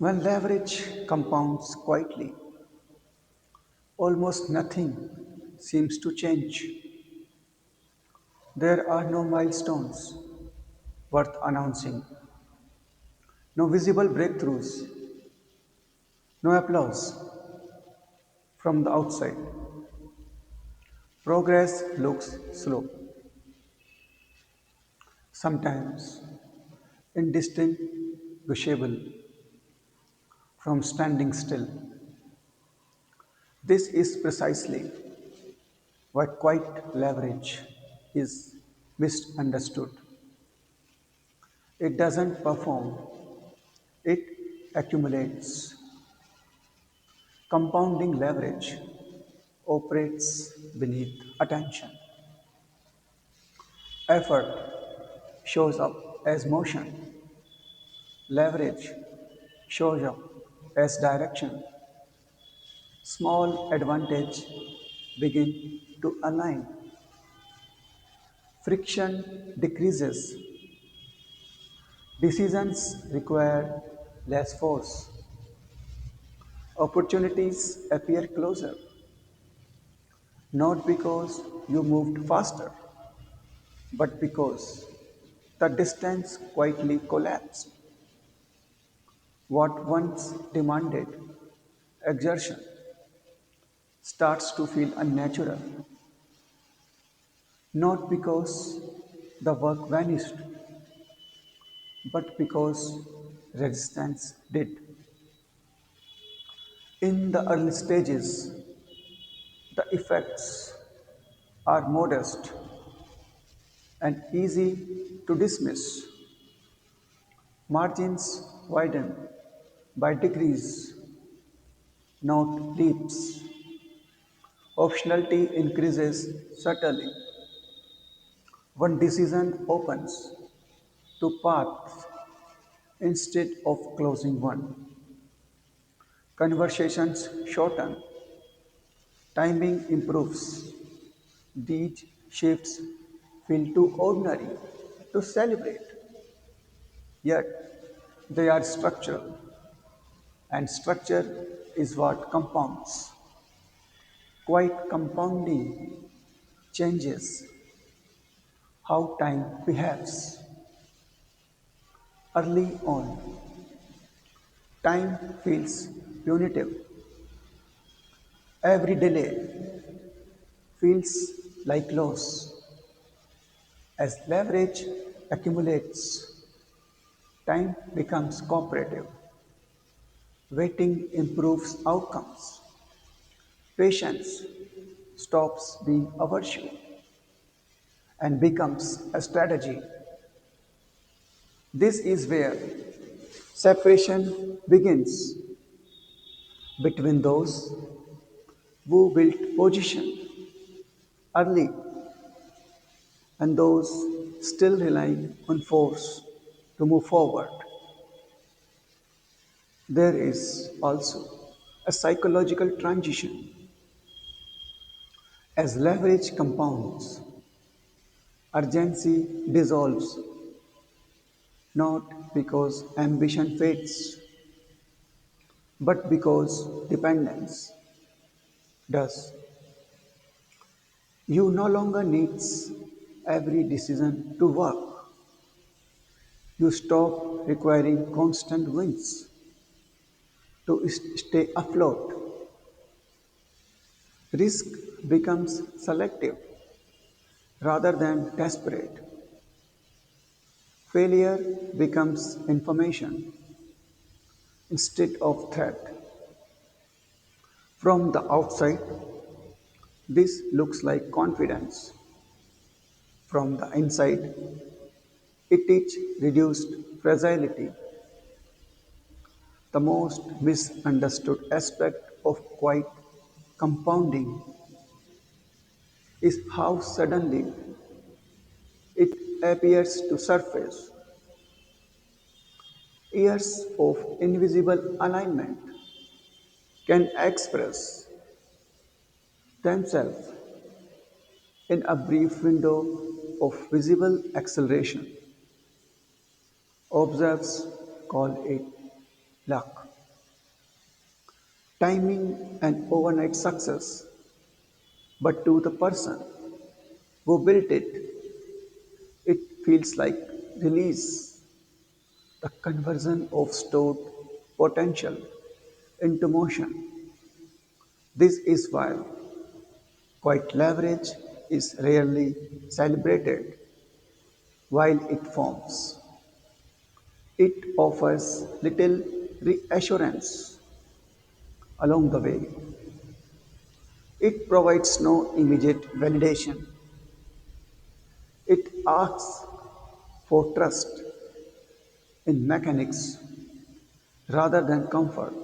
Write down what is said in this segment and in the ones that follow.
When leverage compounds quietly, almost nothing seems to change. There are no milestones worth announcing, no visible breakthroughs, no applause from the outside. Progress looks slow, sometimes indistinguishable from standing still. This is precisely why quiet leverage is misunderstood. It doesn't perform, it accumulates. Compounding leverage operates beneath attention. Effort shows up as motion. Leverage shows up as direction. Small advantage begin to align. Friction decreases. Decisions require less force. Opportunities appear closer, not because you moved faster, but because the distance quietly collapsed. What once demanded exertion starts to feel unnatural, not because the work vanished, but because resistance did. In the early stages, the effects are modest and easy to dismiss. Margins widen by degrees, not leaps. Optionality increases subtly. One decision opens two paths instead of closing one. Conversations shorten, timing improves. These shifts feel too ordinary to celebrate, yet they are structural, and structure is what compounds. Quite compounding changes how time behaves. Early on, time feels punitive. Every delay feels like loss. As leverage accumulates, time becomes cooperative. Waiting improves outcomes. Patience stops being a virtue and becomes a strategy. This is where separation begins between those who built position early and those still relying on force to move forward. There is also a psychological transition as leverage compounds, urgency dissolves, not because ambition fades, but because dependence does. You no longer needs every decision to work. You stop requiring constant wins to stay afloat. Risk becomes selective rather than desperate. Failure becomes information instead of threat. From the outside, this looks like confidence. From the inside, it is reduced fragility. The most misunderstood aspect of quiet compounding is how suddenly it appears to surface. Years of invisible alignment can express themselves in a brief window of visible acceleration. Observers call it luck. timing and overnight success, but to the person who built it, it feels like release, the conversion of stored potential into motion. This is why quiet leverage is rarely celebrated while it forms. It offers little reassurance along the way. It provides no immediate validation. It asks for trust in mechanics rather than comfort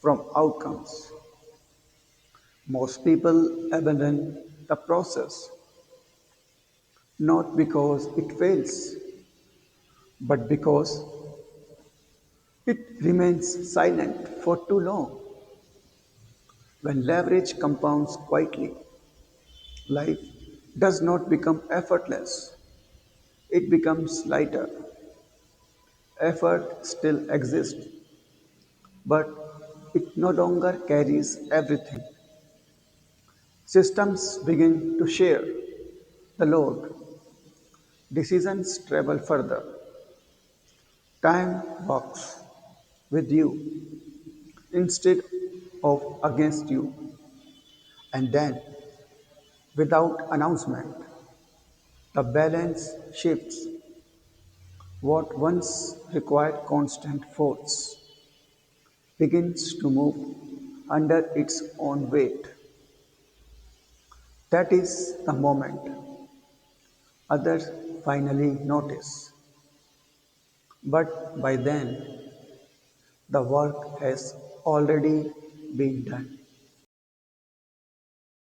from outcomes. Most people abandon the process not because it fails, but because it remains silent for too long. When leverage compounds quietly, life does not become effortless, it becomes lighter. Effort still exists, but it no longer carries everything. Systems begin to share the load. Decisions travel further. Time walks with you instead of against you. And then, without announcement, the balance shifts. What once required constant force begins to move under its own weight. That is the moment others finally notice. But by then, the work has already been done.